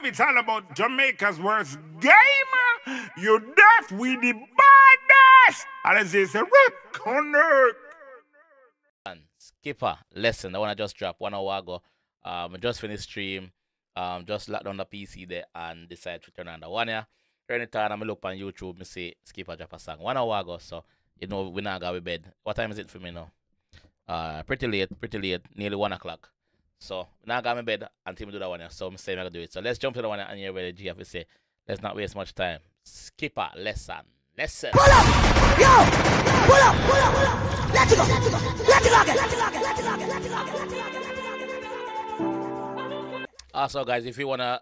It's all about Jamaica's worst gamer. You deaf, we the baddest. And as they say, connect. Skippa lesson. The one I just dropped 1 hour ago. I just finished stream. Just locked on the PC there and decided to turn on the one here. Anytime I look on YouTube, I see Skippa drop a song 1 hour ago. So you know we now go to bed. What time is it for me now? Pretty late, nearly 1 o'clock. So now I got my bed until we do that one here. So I'm saying I gotta do it. So let's jump to the one here and hear where the G have to say. Let's not waste much time. Skippa lesson. Pull up! Yo! Pull up! Let's go! Let's go! Also, guys, if you wanna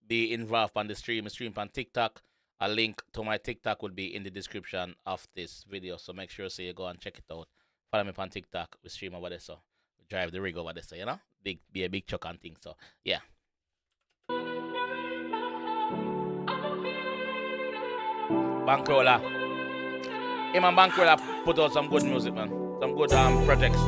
be involved on the stream on TikTok, a link to my TikTok will be in the description of this video. So make sure you go and check it out. Follow me on TikTok. We stream over there, so we drive the rig over there, so you know, be a big chuck and thing. So yeah. Bankroller. Him and Bankroller put out some good music, man. Some good projects.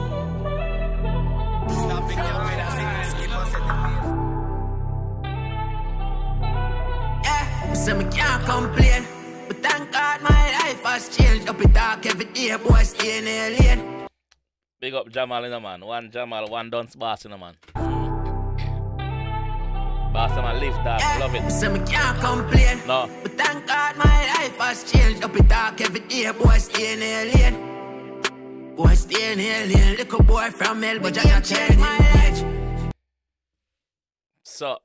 Yeah, so me can't complain. But thank God my life has changed. Up in dark every day, boy, stay in the lane. Big up Jamal in the man. One Jamal, one Dunce Boss in the man. Boss man, live that, yeah, love it. So me can't complain. No. But thank God my life has changed. Up in dark every day, boy, stay in the lane. Boy, stay in the lane. Little boy from hell, but I can't change my age. So,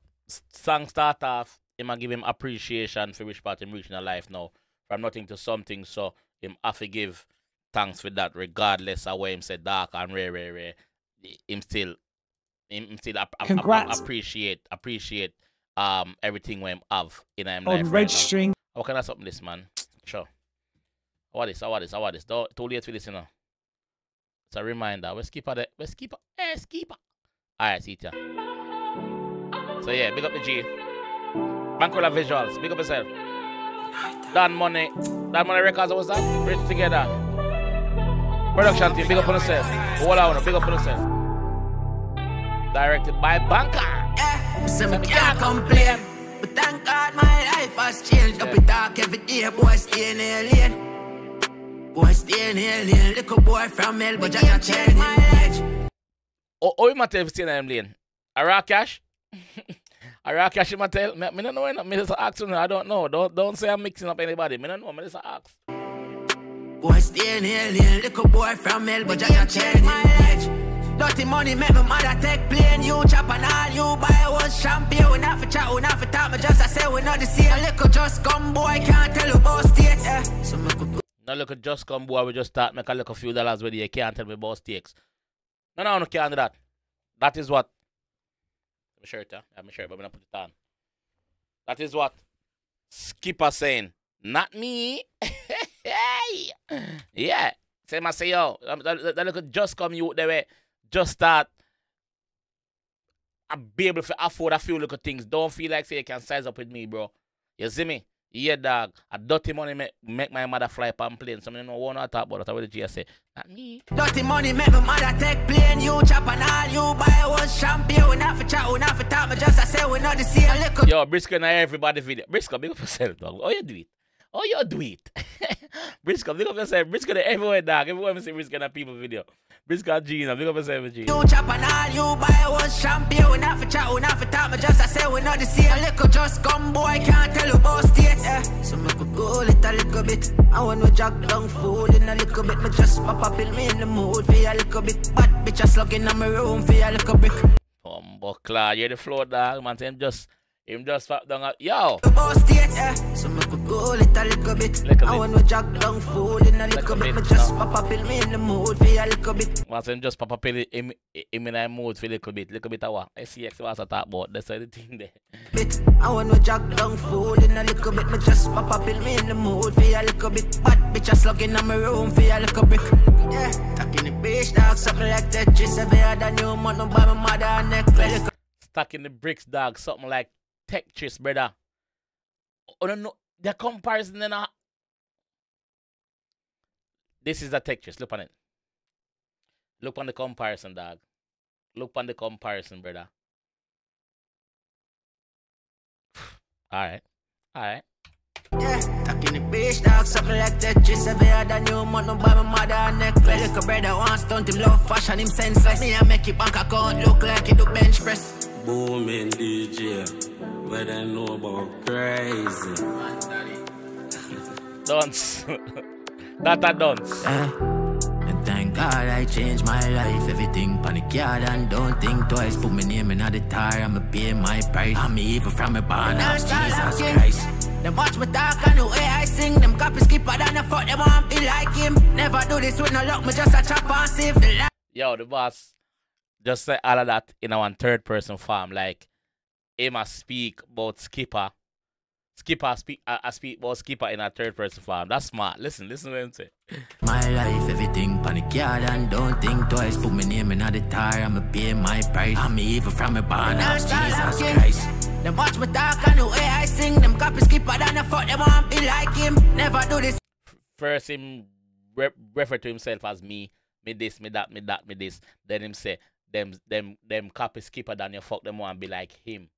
song start off, him give him appreciation for which part him reaching in life now. From nothing to something, so him have to give thanks for that, regardless of where him said dark and rare. Him still appreciate everything we have in him life. On registering. How can I something this, man? Sure. How this? Don't too late for this, you know. It's a reminder. We're Skippa there. We're Skippa. Hey, Skippa. Alright, see ya. So yeah, big up the G. Bankroller Visuals. Big up yourself. Dan Money Records, what's that? Rich Together. Production team, big up on yourself. Hold on, big up on yourself. Directed by Banker. Yeah, so me can't complain. But thank God my life has changed. Up in dark every day, boy, stay in the lane. Boy, stay in the lane. Little boy from hell, but I can't change my age. Oh, you might have seen him lane. A rock cash? A rock cash, you might tell. Me don't know. Me just ask you. I don't know. Don't say I'm mixing up anybody. Me don't know. Me just ask. Boy, stay in the lane. Little boy from hell, but I can't change my age. Dirty money make my mother take plane. You chop and all you buy one champagne. We not for chat, we not for talk. Me just I say we not the same. Little just come boy, can't tell you about states. Yeah. So me could go. No look at just come boy. We just start make a little few dollars with you. Can't tell me about stakes. No, can't do that. That is what. I'm sure it. I have my shirt, but I'm not put it on. That is what Skippa saying. Not me. Hey. Yeah. Same I say yo. That little just come you the way. Just start. I be able to afford a few little things. Don't feel like say you can size up with me, bro. You see me? Yeah, dog. A dirty money make my mother fly up on plane. So I don't know what I talk about. That's what the G say. Not me. Dirty money make my mother take plane. You chop and all you buy one champagne. We not for chat, we not for talk. Me just I say we not the same. Little. Yo, Briscoe na everybody video. Briscoe, big up yourself, dog. Oh, you do it. Briscoe, big up yourself. Briscoe na everywhere, dog. Everywhere I see Briscoe na people video. Briscoe G, now big up yourself, G. You chop and all you buy one champagne. We not for chat, we not for talk. Me just I say we not the same. Little just come boy, can't tell you about states. Yeah. So me could go a little bit. I want to jog down food in a little bit. Me just pop up in me in the mood for a little bit. Bad bitch a slug in my room for a little brick. Buckler, you're the floor, dog. Man, him just fap down. Yo. So me could go a little bit. I want to jog down food in a little bit. Me just pop up in me in the mood for a little bit. Man, him just pop up in the mood for a little bit. Little bit of what? SCX was a talk about. That's the thing there. I want to jog down food in a little bit. Me just pop up in me in the mood for a little bit. Bad bitch a slug in my room for a little brick. Yeah, stuck in the beach, dog, something like Tetris. Every other new money by my mother and neck. Stuck in the bricks, dog, something like Tetris, brother. Oh no, the comparison then. This is the Tetris. Look on it. Look on the comparison, dog. Look on the comparison, brother. Alright. Alright. Yeah, talking the bitch dog, something like that. Just every other new month, no buy my mother necklace. Little brother wants stunt him love fashion, him senseless. Me, I make it bank account look like it do bench press. Booming DJ, where they know about crazy. Dunce. That a dunce. And thank God I changed my life. Everything panic yard and don't think twice. Put my name in the tire, I'ma pay my price. I'm evil from a barn of Jesus Christ. Them watch me talk and the way I sing. Them copy Skippa and I fuck them on be like him. Never do this with no luck, me just a chop and save the life. Yo, the boss just say all of that in our third person form. Like, him a speak about Skippa. Skippa speak, I speak about Skippa in a third person form. That's smart. Listen what him say. My life, everything panic yard and don't think twice. Put my name in the tire, I'ma pay my price. I'm evil from a barn of Jesus Christ. Them watch me talk and the way I sing. Them copy Skippa and I fuck them on be like him. Never do this. First him refer to himself as me this, me that, me that, me this. Then him say, them copy Skippa and you fuck them on be like him.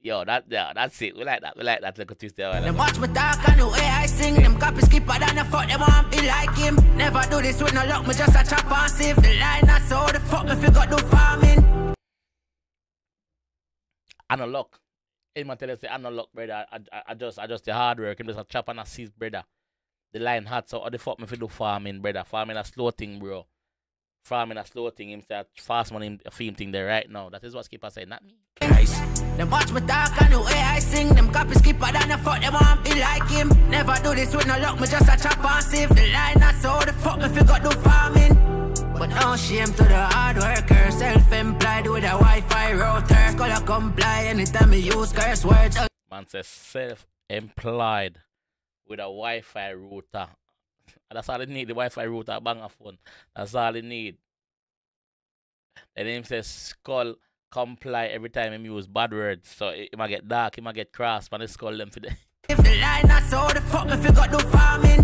Yo, that's it. We like that. We like that little twist there. Them watch me talk and the way I sing. Them copy Skippa and I fuck them on be like him. Never do this with no luck, me just a chop and save the line. That's how the fuck me figure do farming. I no luck. Him tell you say I no luck, brother. I just the hard work. Him just a chop and a seize, brother. The line hot, so how the fuck me fi do farming, brother? Farming a slow thing, bro. Farming a slow thing. Him say a fast money him film thing there right now. That is what Skippa say, not me. Them watch me talk and the way I sing. Them copy Skippa and I fuck them on be like him. Never do this with no luck, me just a chop and save the line. That's how the fuck me figure do farming. But no shame to the hard worker. Self-employed with a Wi-Fi router. Scholar comply anytime me use curse words. Man says self-employed with a Wi-Fi router. That's all they need, the Wi-Fi router, bang a phone. That's all they need. The name says skull comply every time him use bad words. So it might get dark, it might get cross, but they skull them for the if the line that's how the fuck me figure do farming.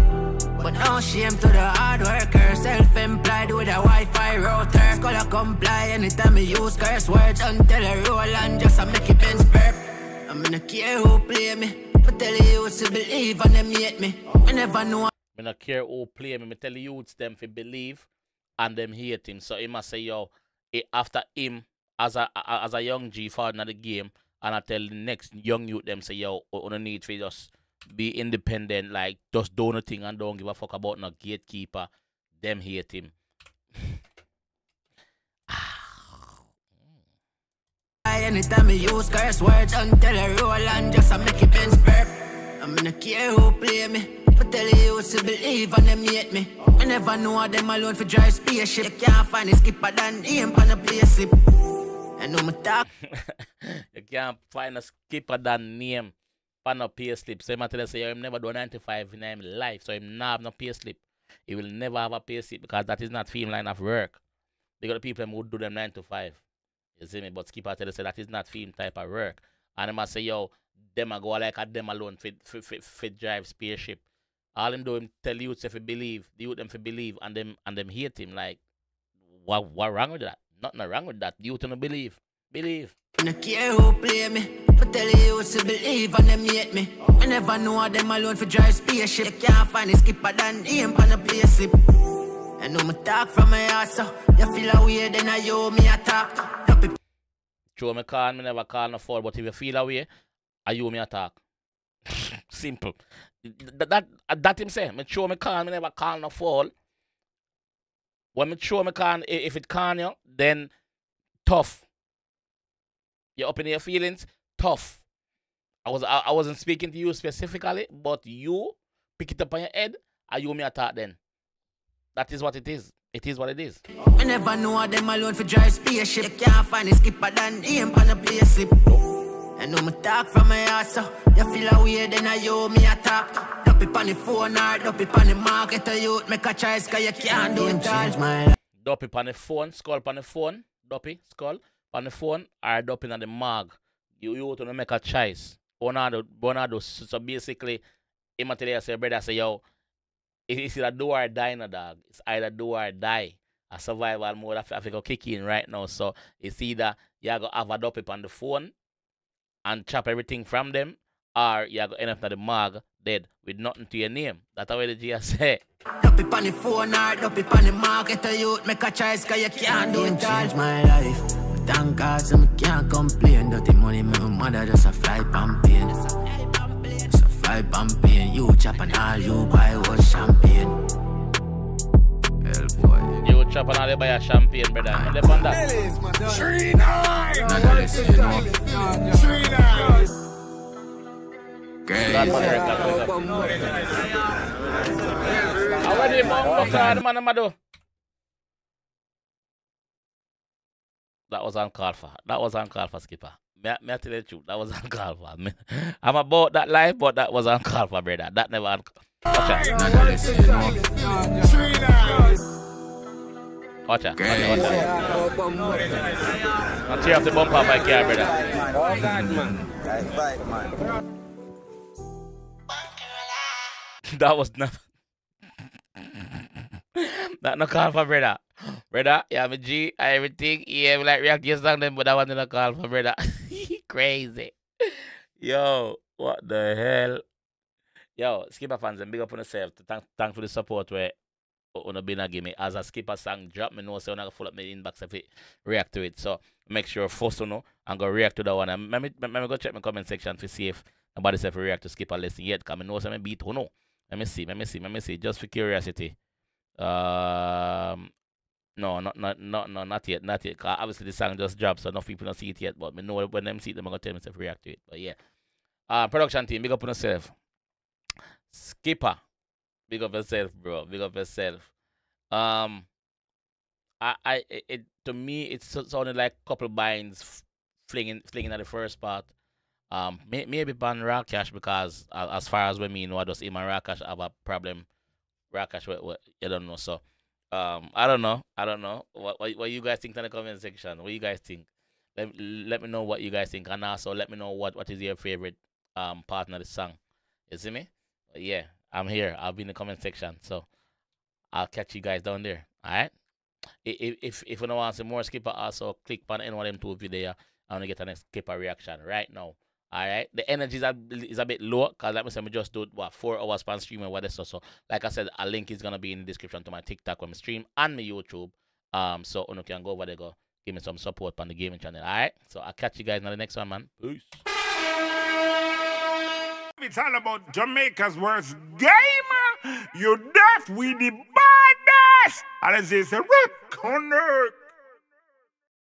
But no shame to the hard worker. Self-employed with a Wi-Fi router. Scholar comply anytime me use curse words. Until I roll and just a make it bench burp. I'm in a care who play me. But tell you to believe and them hate me. I never know. I don't care who play me. I tell the youths them to believe and them hate him. So he must say, yo, after him, as a young G forward in the game, and I tell the next young youth them say, yo, we don't need to just be independent, like just do nothing and don't give a fuck about no gatekeeper. Them hate him. Anytime I use curse words until I roll and just I make it bench burp. I'm in a care who play me. But tell you to believe and them hate me. I never know them alone for drive spaceship. You can't find a Skippa than him on a place slip. I know my talk. You can't find a Skippa than name on a pay slip. So I tell you say him never do 95 in his life. So him not have no pay slip. He will never have a pay slip because that is not film line of work. They got the people who do them 9 to 5. You see me? But Skippa tell you say that is not film type of work. And they must say, yo, them a go like a them alone for drive spaceship. All him do him tell you to believe, the youth them to believe and them hate him. Like what wrong with that? Nothing wrong with that. The youth don't believe. Believe. I don't care who play me. But tell you to believe and them hate me. I never know them alone for drive spaceship. You can't find a Skippa than him on a place slip. I know me talk from my heart, so you feel a way, then I you me attack. Show me call, me never call no fall, but if you feel a way, I you me attack. Simple. That him say, me show me call, me never call no fall. When me show me call, if it can you, then tough. You up in your feelings, tough. I wasn't speaking to you specifically, but you pick it up on your head, and you me attack then. That is what it is. It is what it is. I never know them alone for drive spaceship. You can't find a Skippa than him on a place slip. I know me talk from my heart, so you feel a way, then I you me attack. Dup it on the phone or dup it on the market, a youth make a choice, cause you can't do it. Change my life. Dup it on the phone, skull on the phone, duppy, skull on the phone, or dup it on the mag. You want to make a choice. One of those. So basically, he might tell you, say, brother, say, yo, it's either do or die, no dog. It's either do or die. A survival mode I have to kick in right now. So it's either you go have a dup it on the phone and chop everything from them, or you go end up in the mag dead with nothing to your name. That's how the G say. Up it on the phone or up it on the market, a youth make a choice, cause you can't do it all. Change my life, thank God, so I can't complain. Dirty money, my mother just a fly pumping. Just a fly pumping. You chop and all you buy was champagne. Hell boy. You chop and all you buy a champagne, brother. You live on that. 3-9. None of this, you know. 3-9. Crazy. That's what I reckon. That was uncalled for. That was uncalled for, Skipper. Me I tell you the truth. That was uncalled for. I'm about that life, but that was uncalled for, brother. That never uncalled. Watch out. None of this, you know. 3-9. Watch out. Crazy. I'll tear off the bumper of my car, brother. Oh, God, man. Right, man. That was not. That no call for, brother. Brother, yeah, my G, everything. Yeah, we like react yes on them, but that one no call for, brother. Crazy. Yo, what the hell? Yo, Skippa fans, and big up on yourself. Thank for the support where you been give me. As a Skippa song drop, me know so I'm gonna follow up my inbox if it react to it. So make sure first you know and go react to that one. And let me go check my comment section to see if nobody said react to Skippa lesson yet. Cause I know some beat who know. Let me see. Just for curiosity. No, not yet. Cause obviously the song just dropped, so enough people don't see it yet. But me know when them see it, I'm gonna tell myself react to it. But yeah. Production team, big up on yourself. Skippa, big up yourself, bro. Big up yourself. To me, it sounded like a couple binds flinging at the first part. Maybe ban Rakash because as far as me know, I just him and Rakash have a problem. Rakash, what I don't know. So, I don't know. What you guys think in the comment section? What you guys think? Let me know what you guys think, and also let me know what is your favorite partner of the song. You see me? But yeah, I'm here. I'll be in the comment section. So I'll catch you guys down there. Alright? If you don't want some more Skippa, also click on any one of them two videos. I want to get a next Skippa reaction right now. Alright? The energy is a bit low because like I said, we just do 4 hours span stream and what this so like I said, a link is gonna be in the description to my TikTok when I stream and my YouTube. So you can go over there, go give me some support on the gaming channel. Alright? So I'll catch you guys in the next one, man. Peace. It's all about Jamaica's worst game. You deaf with the baddest. And it's a rock on earth.